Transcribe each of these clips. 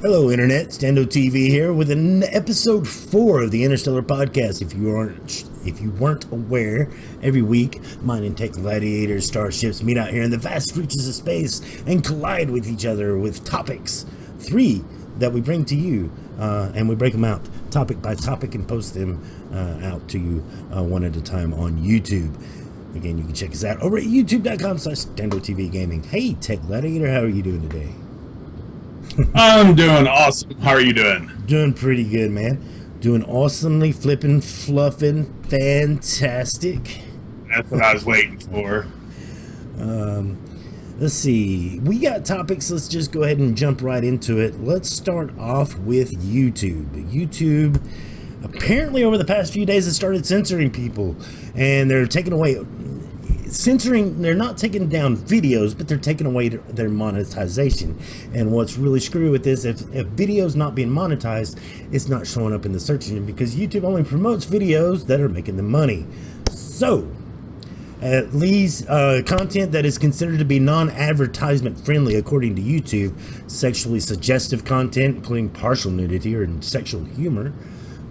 Hello, Internet. Stando TV here with an episode 4 of the Interstellar podcast. If you weren't aware, every week, mine and tech gladiators, starships meet out here in the vast reaches of space and collide with each other with topics. 3 that we bring to you, and we break them out topic by topic and post them out to you one at a time on YouTube. Again, you can check us out over at youtube.com/StandoTVGaming. Hey, Tech Gladiator, how are you doing today? I'm doing awesome. How are you doing? Doing pretty good, man. Doing awesomely, flipping, fluffing, fantastic. That's what I was waiting for. Let's see. We got topics. Let's just go ahead and jump right into it. Let's start off with YouTube. YouTube, apparently over the past few days, has started censoring people. And they're taking away... censoring, they're not taking down videos, but they're taking away their monetization. And what's really screwy with this, if video's not being monetized, it's not showing up in the search engine because YouTube only promotes videos that are making them money. So at least content that is considered to be non-advertisement friendly according to YouTube, sexually suggestive content including partial nudity or sexual humor,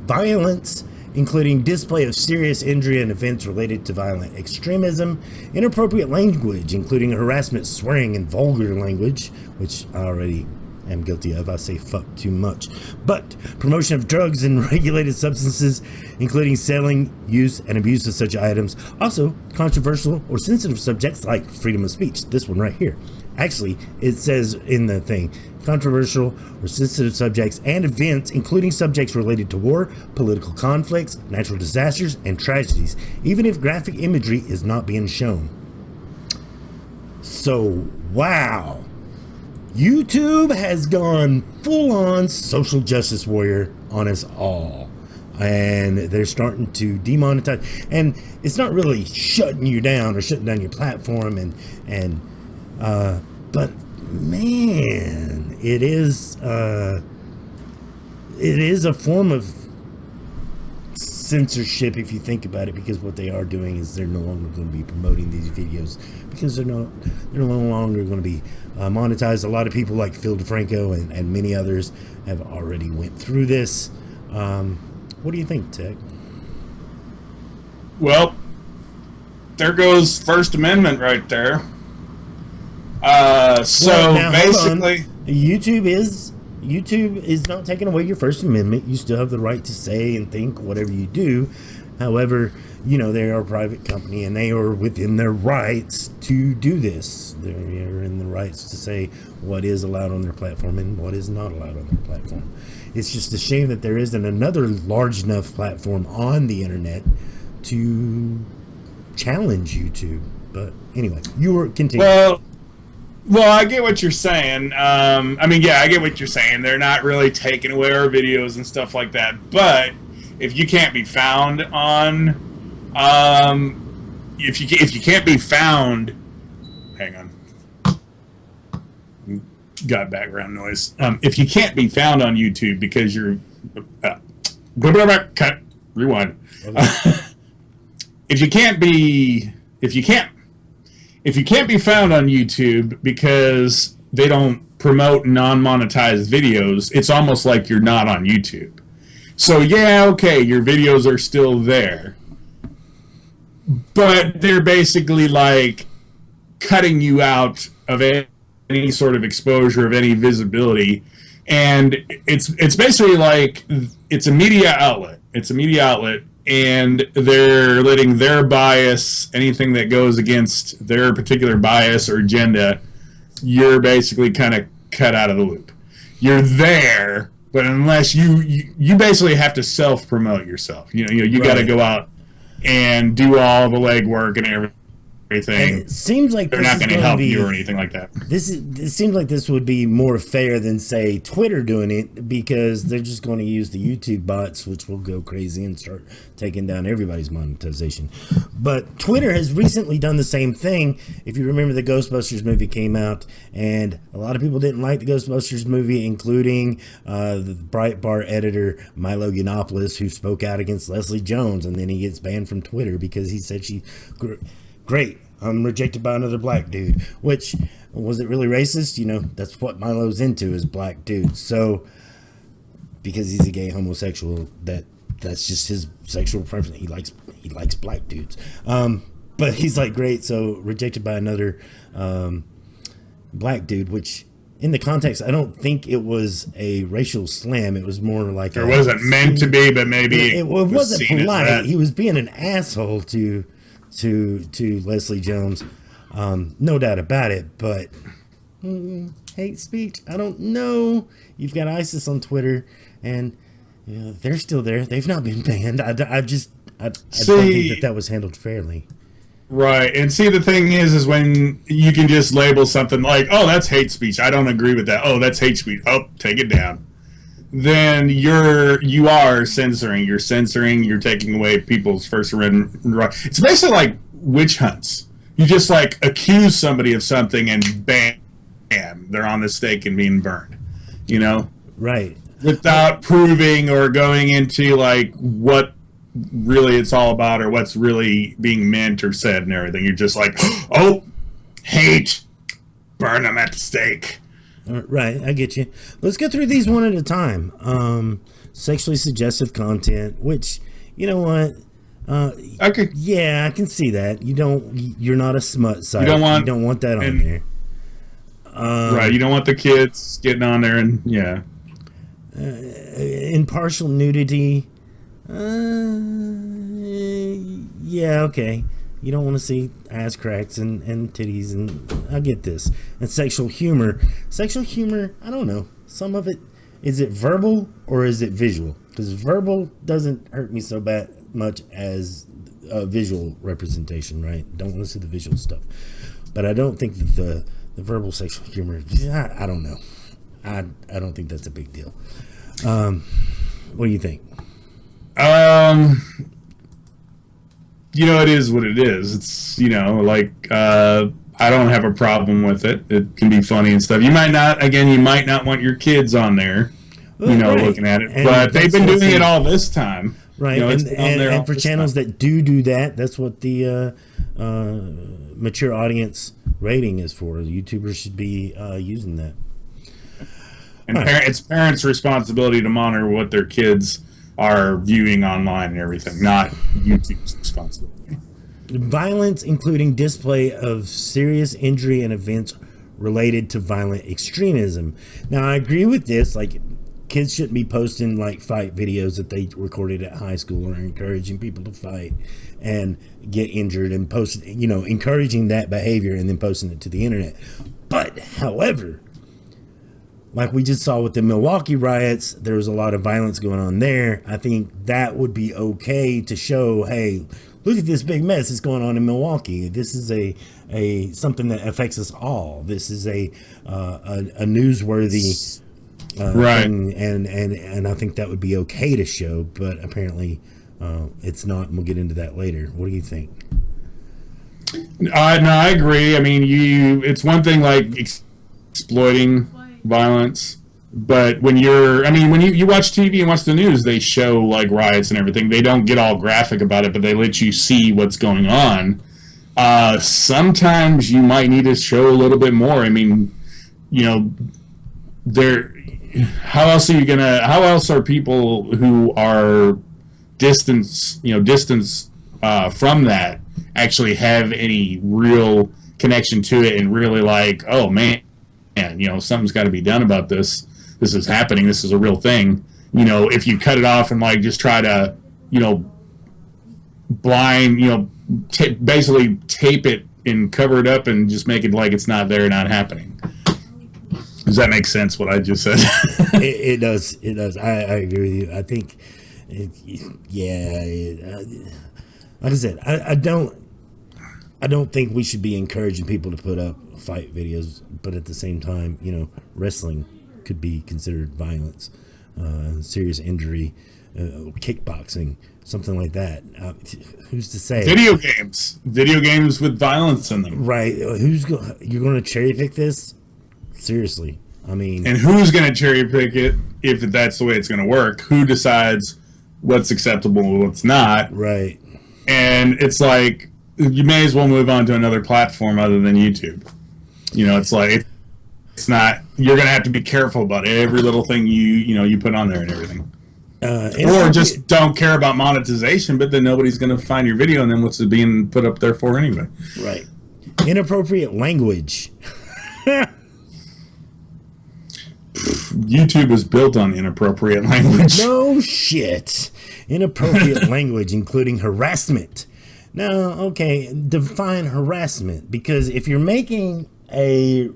violence including display of serious injury and events related to violent extremism, inappropriate language, including harassment, swearing, and vulgar language, which I already am guilty of. I say fuck too much. But promotion of drugs and regulated substances, including selling, use, and abuse of such items. Also, controversial or sensitive subjects like freedom of speech. This one right here. Actually, it says in the thing, controversial or sensitive subjects and events, including subjects related to war, political conflicts, natural disasters, and tragedies, even if graphic imagery is not being shown. So, wow. YouTube has gone full-on social justice warrior on us all. And they're starting to demonetize. And it's not really shutting you down or shutting down your platform but man, it is a form of censorship if you think about it, because what they are doing is they're no longer going to be promoting these videos because they're no longer going to be monetized. A lot of people like Phil DeFranco and many others have already went through this. What do you think, Tech? Well, there goes First Amendment right there. Now, basically, YouTube is not taking away your First Amendment. You still have the right to say and think whatever you do. However, you know, they are a private company and they are within their rights to do this. They're in the rights to say what is allowed on their platform and what is not allowed on their platform. It's just a shame that there isn't another large enough platform on the internet to challenge YouTube. But anyway, you were continuing. Well, I get what you're saying. I get what you're saying. They're not really taking away our videos and stuff like that. But if you can't be found on, if you can't be found, hang on, got background noise. If you can't be found on YouTube because you're, cut, rewind. If you can't be found on YouTube because they don't promote non-monetized videos, it's almost like you're not on YouTube. So yeah, okay, your videos are still there, but they're basically like cutting you out of any sort of exposure, of any visibility, and it's basically like it's a media outlet. It's a media outlet. And they're letting their bias, anything that goes against their particular bias or agenda, you're basically kind of cut out of the loop. You're there, but unless you basically have to self-promote yourself. You Right. got to go out and do all the legwork and everything. And it seems like they're not going to help you or anything like that. It seems like this would be more fair than, say, Twitter doing it, because they're just going to use the YouTube bots, which will go crazy and start taking down everybody's monetization. But Twitter has recently done the same thing. If you remember, the Ghostbusters movie came out, and a lot of people didn't like the Ghostbusters movie, including the Breitbart editor Milo Yiannopoulos, who spoke out against Leslie Jones, and then he gets banned from Twitter because he said great. I'm rejected by another black dude. Which, was it really racist? That's what Milo's into, is black dudes. So, because he's a gay homosexual, that's just his sexual preference. He likes black dudes. But he's like, great, so rejected by another black dude, which in the context, I don't think it was a racial slam. It was more like it wasn't meant to be, but maybe it wasn't polite. He was being an asshole to Leslie Jones, no doubt about it. But hate speech, I don't know. You've got ISIS on Twitter, and they're still there. They've not been banned. I don't think that was handled fairly. Right, and see, the thing is when you can just label something like, oh, that's hate speech, I don't agree with that, oh, that's hate speech, oh, take it down. Then you are censoring, you're taking away people's First Amendment right. It's basically like witch hunts. You just like accuse somebody of something and bam, they're on the stake and being burned, Right. Without proving or going into like what really it's all about or what's really being meant or said and everything. You're just like, oh, hate, burn them at the stake. Right, I get you. Let's go through these one at a time. Sexually suggestive content, which, you know what? Yeah, I can see that. You're not a smut site. You don't want that on there. Right, you don't want the kids getting on there and, yeah. Impartial nudity. Yeah, okay. You don't want to see ass cracks and titties, and I get this. And sexual humor. Sexual humor, I don't know. Some of it, is it verbal or is it visual? Because verbal doesn't hurt me so much as visual representation, right? Don't want to see the visual stuff. But I don't think that the verbal sexual humor, I don't know. I don't think that's a big deal. What do you think? It is what it is. It's, I don't have a problem with it. It can be funny and stuff. You might not want your kids on there, right. Looking at it. But they've been doing it all this time. Right, and for channels that do that, that's what the mature audience rating is for. The YouTubers should be using that. And it's parents' responsibility to monitor what their kids are viewing online and everything, not YouTube's responsibility. Violence, including display of serious injury and events related to violent extremism. Now, I agree with this. Like, kids shouldn't be posting like fight videos that they recorded at high school or encouraging people to fight and get injured and encouraging that behavior and then posting it to the internet. But, however, like we just saw with the Milwaukee riots, there was a lot of violence going on there. I think that would be okay to show, hey, look at this big mess that's going on in Milwaukee. This is a something that affects us all. This is a newsworthy right thing, and I think that would be okay to show. But apparently, it's not. And we'll get into that later. What do you think? No, I agree. I mean, it's one thing like exploiting violence, but when you watch TV and watch the news, they show like riots and everything. They don't get all graphic about it, but they let you see what's going on. Sometimes you might need to show a little bit more. I mean, how else are people who are distance from that actually have any real connection to it and really like, oh man, something's got to be done about this. This is happening. This is a real thing. If you cut it off and like just try to, blind, basically tape it and cover it up and just make it like it's not there, not happening. Does that make sense? What I just said? It does. It does. I agree with you. I think, like I said, I don't think we should be encouraging people to put up fight videos, but at the same time, wrestling could be considered violence, serious injury, kickboxing, something like that. Who's to say? Video games with violence in them. Right. You're going to cherry pick this? Seriously. I mean, and who's going to cherry pick it if that's the way it's going to work? Who decides what's acceptable and what's not? Right. And it's like, you may as well move on to another platform other than YouTube. You know, it's like it's not. You're gonna have to be careful about every little thing you put on there and everything. Or just don't care about monetization, but then nobody's gonna find your video, and then what's it being put up there for anyway? Right. Inappropriate language. YouTube is built on inappropriate language. No shit. Inappropriate language, including harassment. Now, okay, define harassment, because if you're making if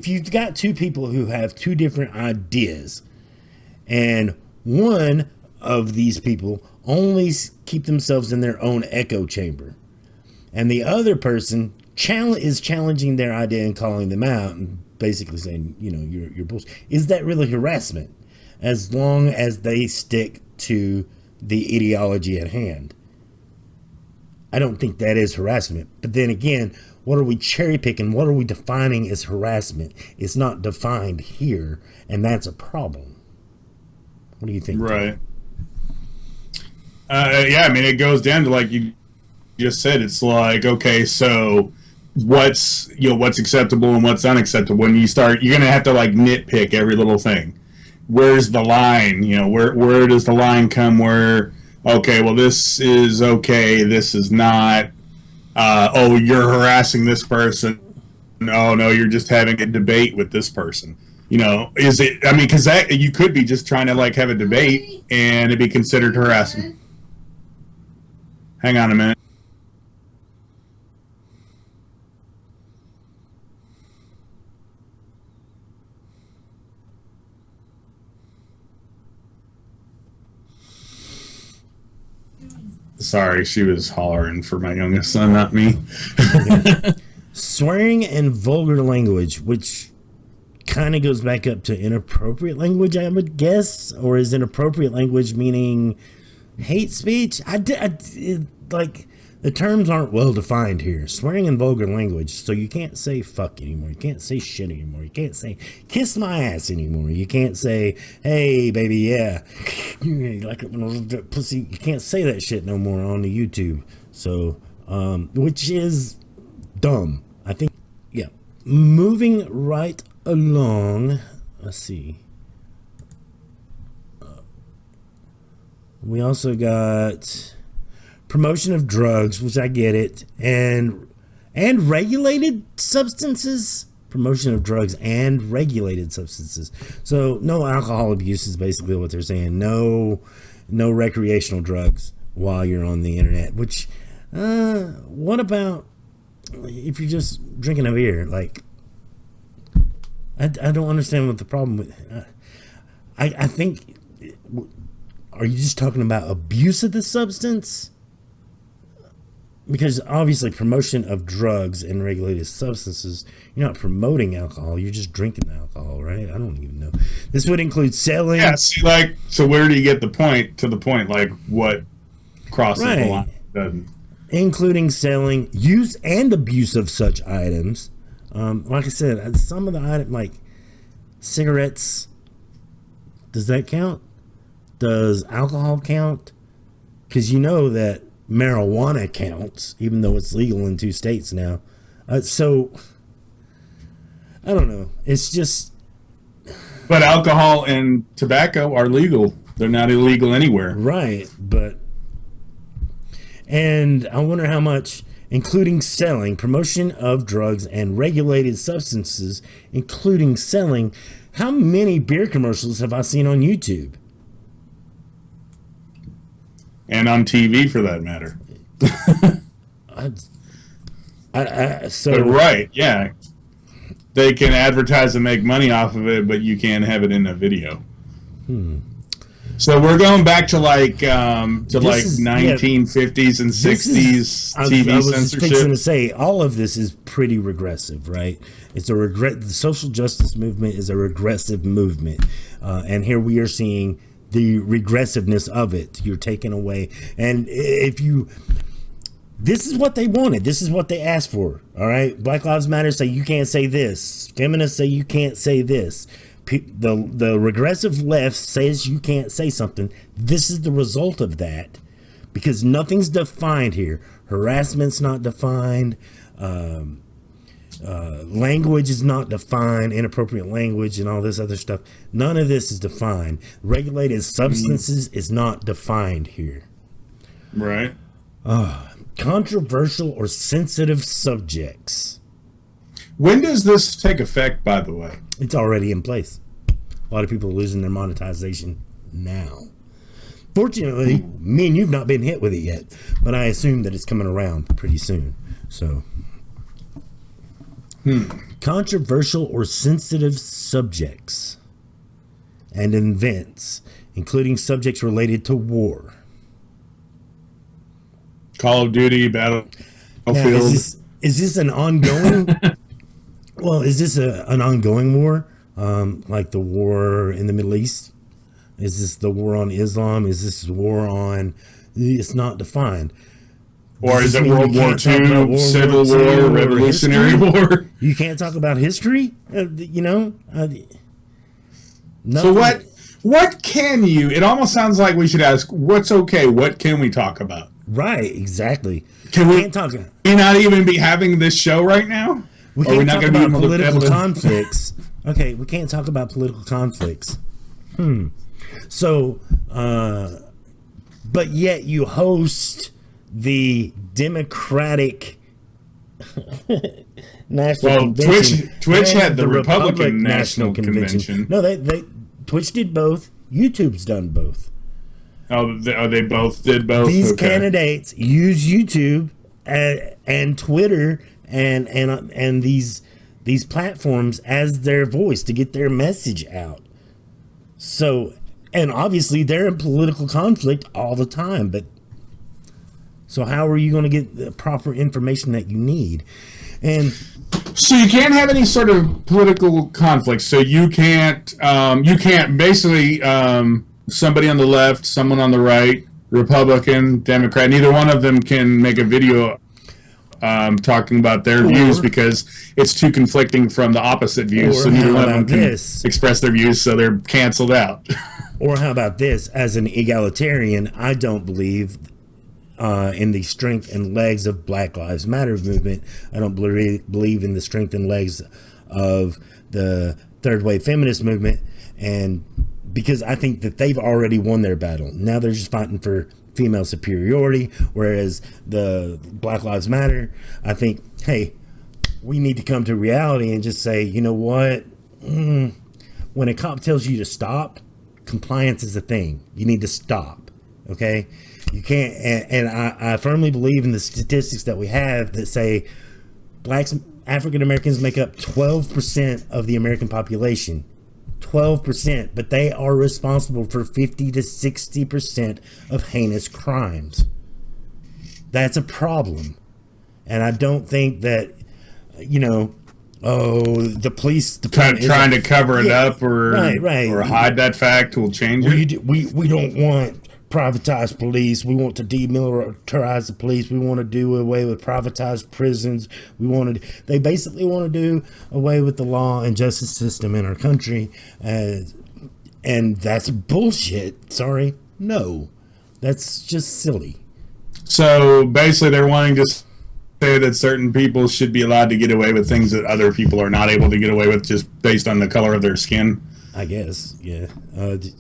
you've got two people who have two different ideas, and one of these people only keep themselves in their own echo chamber, and the other person is challenging their idea and calling them out and basically saying, you're bullshit. Is that really harassment? As long as they stick to the ideology at hand. I don't think that is harassment. But then again, what are we cherry picking? What are we defining as harassment? It's not defined here, and that's a problem. What do you think? Right. Yeah, I mean, it goes down to, like you just said, it's like, okay, so what's acceptable and what's unacceptable. When you start, you're gonna have to like nitpick every little thing. Where's the line? Where does the line come where, okay, well, this is okay, this is not. Oh, you're harassing this person. No, you're just having a debate with this person. Is it? I mean, because that you could be just trying to like have a debate and it'd be considered harassment. Hang on a minute. Sorry, she was hollering for my youngest son, not me. Swearing and vulgar language, which kind of goes back up to inappropriate language, I would guess. Or is inappropriate language meaning hate speech? Like, the terms aren't well defined here. Swearing and vulgar language. So you can't say fuck anymore. You can't say shit anymore. You can't say kiss my ass anymore. You can't say, hey, baby, yeah. Like a pussy. You can't say that shit no more on the YouTube. So, which is dumb. I think, yeah. Moving right along. Let's see. We also got promotion of drugs, which I get it, and regulated substances. Promotion of drugs and regulated substances. So no alcohol abuse is basically what they're saying. No recreational drugs while you're on the internet. Which, what about if you're just drinking a beer? Like, I don't understand what the problem with. I think. Are you just talking about abuse of the substance? Because obviously promotion of drugs and regulated substances, you're not promoting alcohol, you're just drinking the alcohol, right? I don't even know. This would include selling. Yeah, see, like, so where do you get the point, like what crosses the line doesn't? Including selling, use, and abuse of such items. Like I said, some of the items, like cigarettes, does that count? Does alcohol count? Because you know that marijuana counts, even though it's legal in 2 states now. So, I don't know. It's just... But alcohol and tobacco are legal. They're not illegal anywhere. Right, but... And I wonder how much, including selling, promotion of drugs and regulated substances, including selling, how many beer commercials have I seen on YouTube? And on TV, for that matter. So but right, yeah. They can advertise and make money off of it, but you can't have it in a video. So we're going back to like 1950s and 60s TV I was censorship. fixing to say all of this is pretty regressive, right? It's a the social justice movement is a regressive movement, and here we are seeing the regressiveness of it. You're taking away, and this is what they wanted. This is what they asked for. All right, Black Lives Matter say you can't say this. Feminists say you can't say this. The regressive left says you can't say something. This is the result of that. because nothing's defined here. Harassment's not defined. Language is not defined, inappropriate language and all this other stuff. None of this is defined. Regulated substances is not defined here. Right. Controversial or sensitive subjects. When does this take effect, by the way? It's already in place. A lot of people are losing their monetization now. Fortunately, me and you've not been hit with it yet, but I assume that it's coming around pretty soon. So, controversial or sensitive subjects and events, including subjects related to war. Call of Duty, Battlefield. Now, is this an ongoing? Well, is this an ongoing war, like the war in the Middle East? Is this the war on Islam? Is this war on? It's not defined. Or is it World War II, Civil War, Revolutionary War? You can't talk about history, you know. So what can you? It almost sounds like we should ask, what's okay? What can we talk about? Right, exactly. Can we not even be having this show right now? We can't talk about political conflicts. Okay, we can't talk about political conflicts. So, but yet you host the Democratic National Convention. Twitch had the Republican National Convention. No, they Twitch did both. YouTube's done both. Oh, they both did both. These candidates use YouTube and Twitter and these platforms as their voice to get their message out. So, and obviously they're in political conflict all the time, but so how are you going to get the proper information that you need? And so you can't have any sort of political conflict. So you can't basically somebody on the left, someone on the right, Republican, Democrat, neither one of them can make a video talking about their views because it's too conflicting from the opposite views. So neither one of them can express their views, so they're canceled out. Or how about this? As an egalitarian, I don't believe in the strength and legs of Black Lives Matter movement. I don't believe in the strength and legs of the third wave feminist movement, and because I think that they've already won their battle. Now they're just fighting for female superiority, whereas the Black Lives Matter, I think, hey, we need to come to reality and just say, you know what? When a cop tells you to stop, compliance is a thing. You need to stop, okay? You can't, and I firmly believe in the statistics that we have that say African Americans make up 12% of the American population. 12%, but they are responsible for 50 to 60% of heinous crimes. That's a problem. And I don't think that, you know, the police department trying to cover it up or hide that fact will change it. We don't want privatized police. We want to demilitarize the police. We want to do away with privatized prisons. They basically want to do away with the law and justice system in our country. And that's bullshit. Sorry. No, that's just silly. So basically they're wanting to say that certain people should be allowed to get away with things that other people are not able to get away with just based on the color of their skin. I guess, yeah.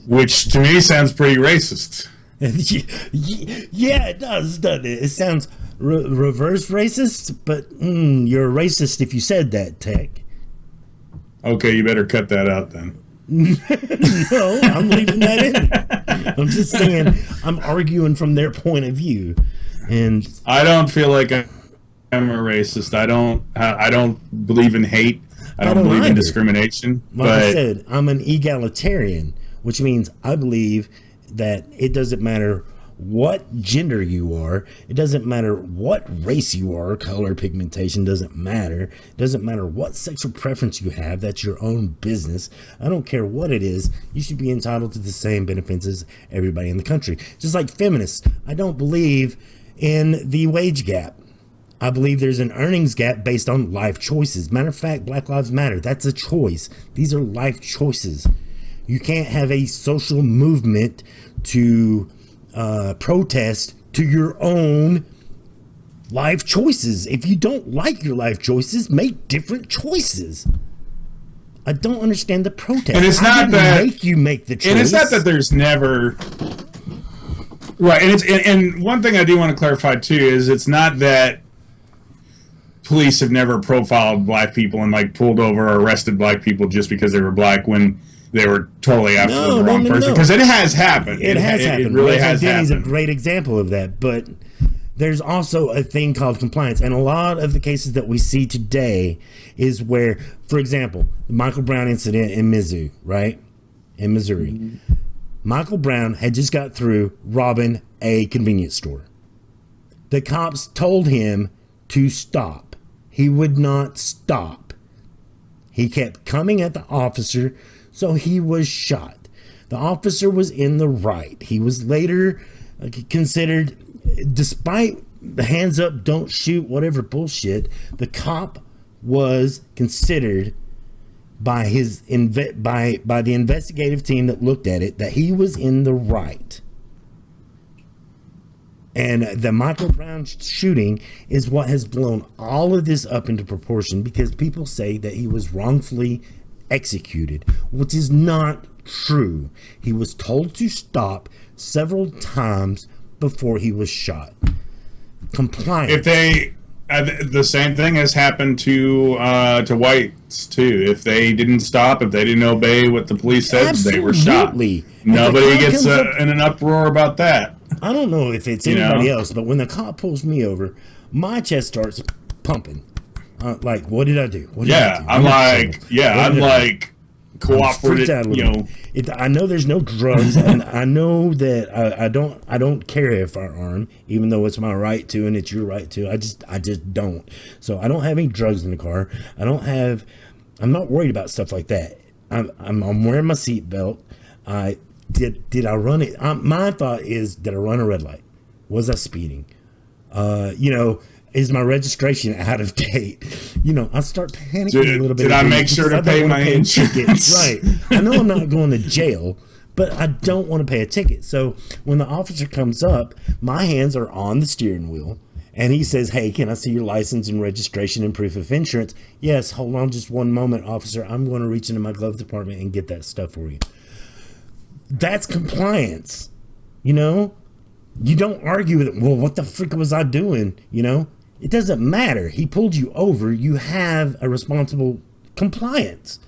Which to me sounds pretty racist. Yeah, it does, doesn't it? It sounds reverse racist, but you're a racist if you said that, Tech. Okay, you better cut that out then. No, I'm leaving that in. I'm just saying, I'm arguing from their point of view, and I don't feel like I'm a racist. I don't believe in hate. I don't believe in discrimination. Like I said, I'm an egalitarian, which means I believe that it doesn't matter what gender you are, it doesn't matter what race you are, color, pigmentation doesn't matter, it doesn't matter what sexual preference you have, that's your own business. I don't care what it is, you should be entitled to the same benefits as everybody in the country. Just like feminists, I don't believe in the wage gap. I believe there's an earnings gap based on life choices. Matter of fact, Black Lives Matter, that's a choice. These are life choices. You can't have a social movement to protest to your own life choices. If you don't like your life choices, make different choices. I don't understand the protest. And it's not that make you make the choice. And it's not that there's never right. And one thing I do want to clarify too is it's not that police have never profiled black people and like pulled over or arrested black people just because they were black when they were totally after the wrong person. Because it has happened. It has happened. It really has Denny's happened. A great example of that. But there's also a thing called compliance. And a lot of the cases that we see today is where, for example, the Michael Brown incident in Mizzou, right? In Missouri. Mm-hmm. Michael Brown had just got through robbing a convenience store. The cops told him to stop. He would not stop. He kept coming at the officer, so he was shot. The officer was in the right. He was later considered, despite the hands up, don't shoot, whatever bullshit, the cop was considered by his by the investigative team that looked at it that he was in the right. And the Michael Brown shooting is what has blown all of this up into proportion because people say that he was wrongfully executed, which is not true. He was told to stop several times before he was shot. Compliance. If they, the same thing has happened to whites too. If they didn't stop, if they didn't obey what the police said, Absolutely. They were shot. Nobody gets in an uproar about that. I don't know if it's anybody else, but when the cop pulls me over, my chest starts pumping. Like, what did I do? What did I do? I'm like cooperative. I know there's no drugs, and I know that I don't carry a firearm, even though it's my right to, and it's your right to. I just don't. So I don't have any drugs in the car. I'm not worried about stuff like that. I'm wearing my seatbelt. Did I run it? My thought is, did I run a red light? Was I speeding? Is my registration out of date? I start panicking a little bit. Did I make sure to pay my insurance? Right. I know I'm not going to jail, but I don't want to pay a ticket. So when the officer comes up, my hands are on the steering wheel. And he says, hey, can I see your license and registration and proof of insurance? Yes, hold on just one moment, officer. I'm going to reach into my glove department and get that stuff for you. That's compliance. You don't argue with it. Well, what the frick was I doing? It doesn't matter. He pulled you over. You have a responsible compliance.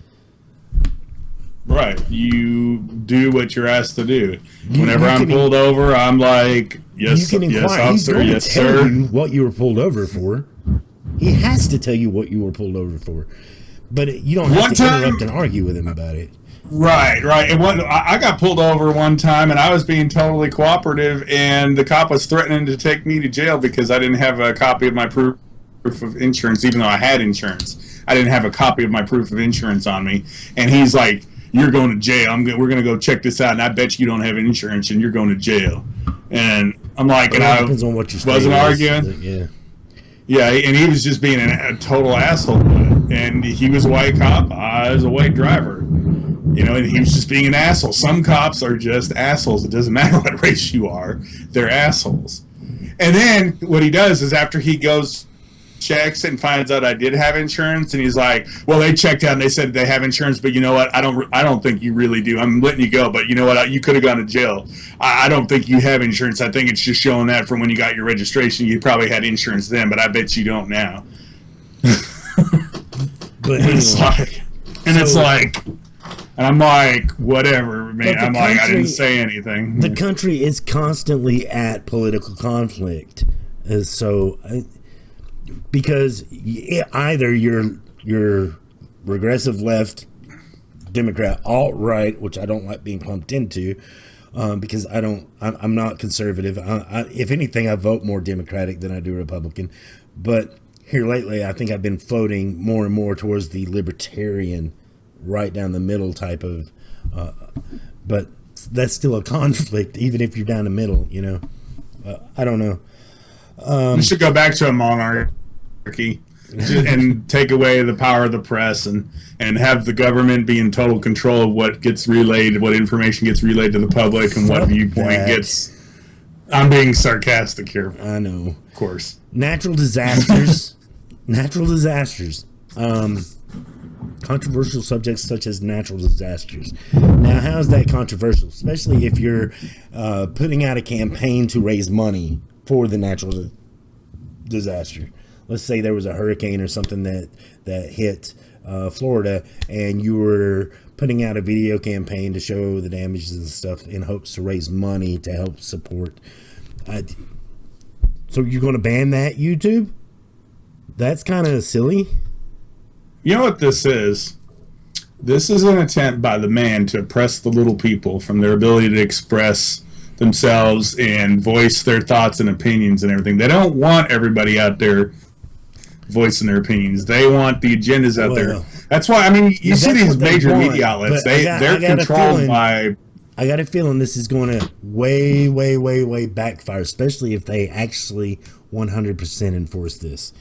Right. You do what you're asked to do. Whenever I'm pulled over, I'm like, yes, officer, yes, sir. He's going to tell you what you were pulled over for. He has to tell you what you were pulled over for. But you don't have to interrupt and argue with him about it. Right. And I got pulled over one time, and I was being totally cooperative, and the cop was threatening to take me to jail because I didn't have a copy of my proof of insurance, even though I had insurance. I didn't have a copy of my proof of insurance on me, and he's like, "You're going to jail. We're going to go check this out, and I bet you don't have insurance, and you're going to jail." And I'm like, and I wasn't arguing. Yeah, and he was just being a total asshole. And he was a white cop. I was a white driver. And he was just being an asshole. Some cops are just assholes. It doesn't matter what race you are. They're assholes. And then what he does is after he goes, checks it and finds out I did have insurance, and he's like, well, they checked out and they said they have insurance, but you know what? I don't think you really do. I'm letting you go, but you know what? You could have gone to jail. I don't think you have insurance. I think it's just showing that from when you got your registration. You probably had insurance then, but I bet you don't now. But and I'm like, whatever, man. I'm like, I didn't say anything. The country is constantly at political conflict. Because either you're regressive left, Democrat, alt-right, which I don't like being clumped into, because I'm not conservative. If anything, I vote more Democratic than I do Republican. But here lately, I think I've been floating more and more towards the libertarian, right down the middle type of, but that's still a conflict, even if you're down the middle, I don't know. We should go back to a monarchy and take away the power of the press and have the government be in total control of what gets relayed, what information gets relayed to the public, and what viewpoint gets I'm being sarcastic here, I know. of course. Natural disasters. Natural disasters. Controversial subjects such as natural disasters. Now, how is that controversial? Especially if you're putting out a campaign to raise money for the natural disaster. Let's say there was a hurricane or something that hit Florida, and you were putting out a video campaign to show the damages and stuff in hopes to raise money to help support. So you're going to ban that, YouTube? That's kind of silly. You know what this is? This is an attempt by the man to oppress the little people from their ability to express themselves and voice their thoughts and opinions and everything. They don't want everybody out there voicing their opinions. They want the agendas out there. That's why, I mean, you see these major media outlets, they're controlled by... I got a feeling this is going to way backfire, especially if they actually 100% enforce this.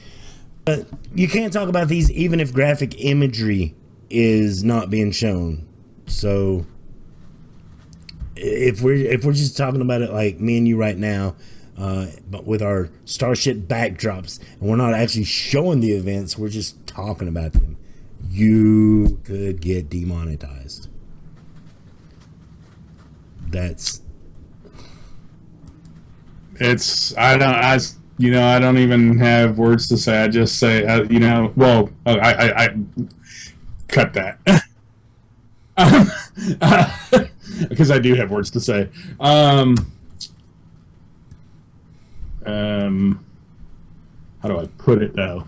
But you can't talk about these even if graphic imagery is not being shown. So if we're just talking about it like me and you right now, but with our Starship backdrops, and we're not actually showing the events, we're just talking about them, you could get demonetized. I don't even have words to say. I just say, I cut that. Because I do have words to say. How do I put it, though?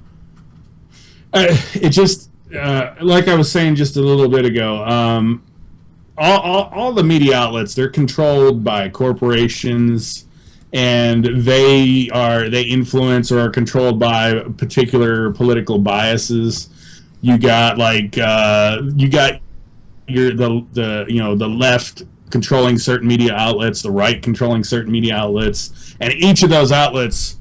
It just, like I was saying just a little bit ago, all the media outlets, they're controlled by corporations, and they influence or are controlled by particular political biases. You got the left controlling certain media outlets, the right controlling certain media outlets, and each of those outlets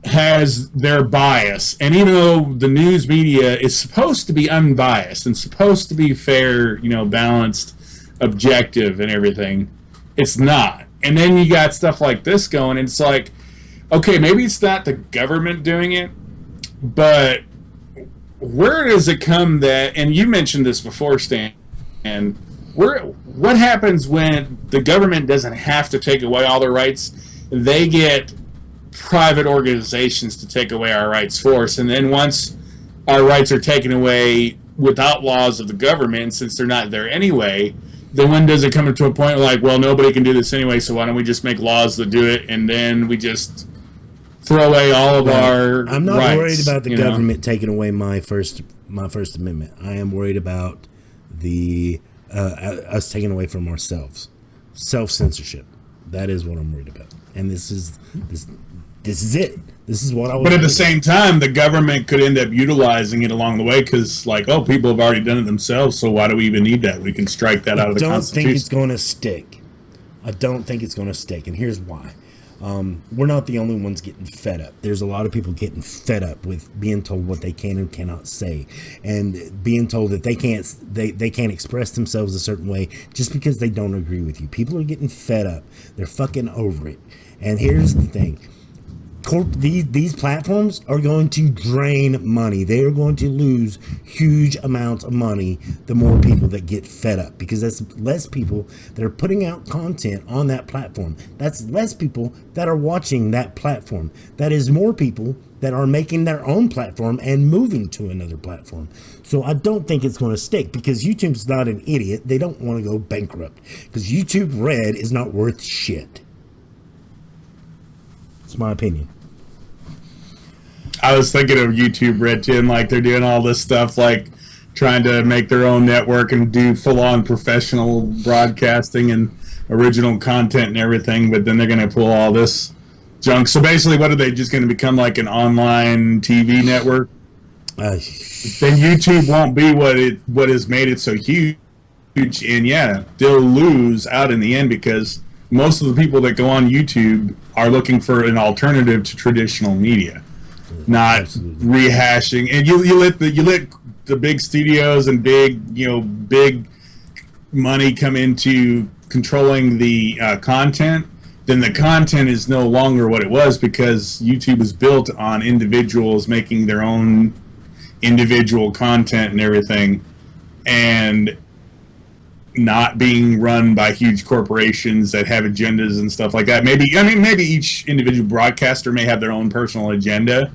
has their bias. And even though the news media is supposed to be unbiased and supposed to be fair, balanced, objective and everything, it's not. And then you got stuff like this going, and it's like, okay, maybe it's not the government doing it, but where does it come that, and you mentioned this before, Stan, and what happens when the government doesn't have to take away all their rights? They get private organizations to take away our rights for us, and then once our rights are taken away without laws of the government, since they're not there anyway, then when does it come to a point like, well, nobody can do this anyway, so why don't we just make laws that do it, and then we just throw away all of our rights? I'm not worried about the government taking away my First Amendment. I am worried about us taking away from ourselves. Self-censorship. That is what I'm worried about. And this is it. This is what I was. But at the same time, the government could end up utilizing it along the way because, people have already done it themselves, so why do we even need that? We can strike that out of the Constitution. I don't think it's going to stick. I don't think it's going to stick, and here's why. We're not the only ones getting fed up. There's a lot of people getting fed up with being told what they can and cannot say, and being told that they can't express themselves a certain way just because they don't agree with you. People are getting fed up. They're fucking over it. And here's the thing. These platforms are going to drain money. They are going to lose huge amounts of money the more people that get fed up, because that's less people that are putting out content on that platform. That's less people that are watching that platform. That is more people that are making their own platform and moving to another platform. So I don't think it's going to stick, because YouTube's not an idiot. They don't want to go bankrupt, because YouTube Red is not worth shit. It's my opinion. I was thinking of YouTube Red too, and they're doing all this stuff, trying to make their own network and do full-on professional broadcasting and original content and everything, but then they're going to pull all this junk. So basically, what are they, just going to become like an online TV network? Then YouTube won't be what has made it so huge, and they'll lose out in the end, because most of the people that go on YouTube are looking for an alternative to traditional media. Not rehashing, and you let the big studios and big money come into controlling the content, then the content is no longer what it was, because YouTube is built on individuals making their own individual content and everything, and not being run by huge corporations that have agendas and stuff like that. Maybe each individual broadcaster may have their own personal agenda,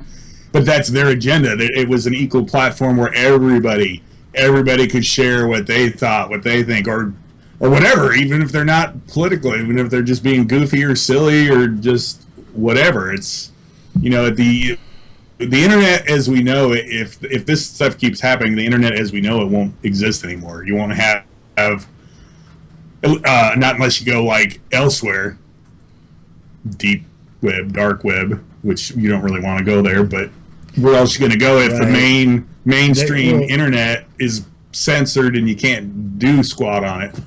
but that's their agenda. It was an equal platform where everybody could share what they thought, what they think, or whatever, even if they're not political, even if they're just being goofy or silly or just whatever. It's, the internet as we know it, if this stuff keeps happening, the internet as we know it won't exist anymore. You won't have not unless you go like elsewhere, deep web, dark web, which you don't really want to go there, but where else are you going to go if the mainstream internet is censored and you can't do squat on it?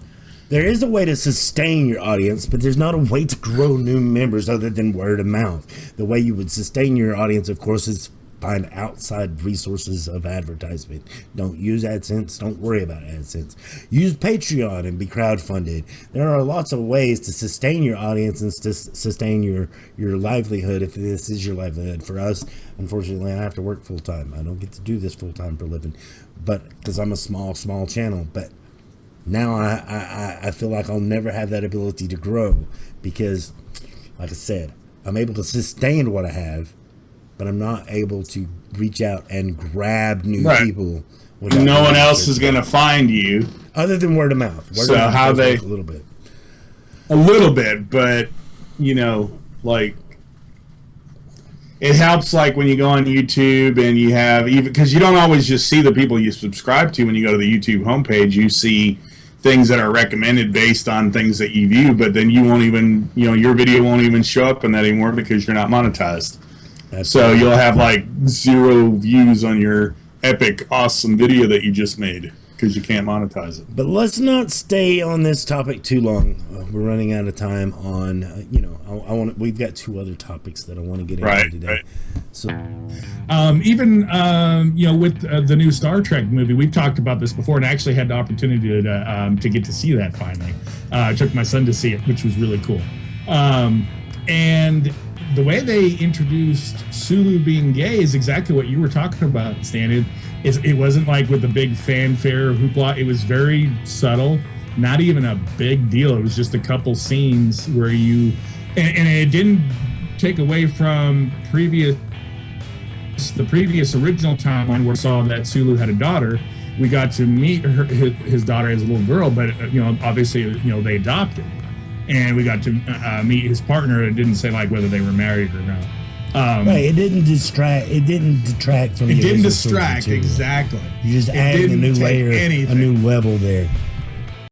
There is a way to sustain your audience, but there's not a way to grow new members other than word of mouth. The way you would sustain your audience, of course, is find outside resources of advertisement. Don't use AdSense. Don't worry about AdSense. Use Patreon and be crowdfunded. There are lots of ways to sustain your audience and to sustain your livelihood, if this is your livelihood. For us, unfortunately, I have to work full time. I don't get to do this full time for a living, but because I'm a small channel. But now I feel like I'll never have that ability to grow because, like I said, I'm able to sustain what I have, but I'm not able to reach out and grab new people. No one else is going to find you. Other than word of mouth. So how they... A little bit. A little bit, but, like... It helps, like, when you go on YouTube and you have... even because you don't always just see the people you subscribe to when you go to the YouTube homepage. You see things that are recommended based on things that you view, but then you won't even... your video won't even show up in that anymore because you're not monetized. So you'll have like 0 views on your epic, awesome video that you just made because you can't monetize it. But let's not stay on this topic too long. We're running out of time on, we've got 2 other topics that I want to get into today. Right. So, with the new Star Trek movie, we've talked about this before, and I actually had the opportunity to get to see that finally. I took my son to see it, which was really cool. And the way they introduced Sulu being gay is exactly what you were talking about, Stan. It wasn't like with the big fanfare hoopla. It was very subtle, not even a big deal. It was just a couple scenes where and it didn't take away from the previous original timeline where we saw that Sulu had a daughter. We got to meet his daughter as a little girl, but obviously they adopted. And we got to meet his partner. It didn't say like whether they were married or not. Right. It didn't detract from. It didn't distract exactly. You just adding a new layer, a new level there.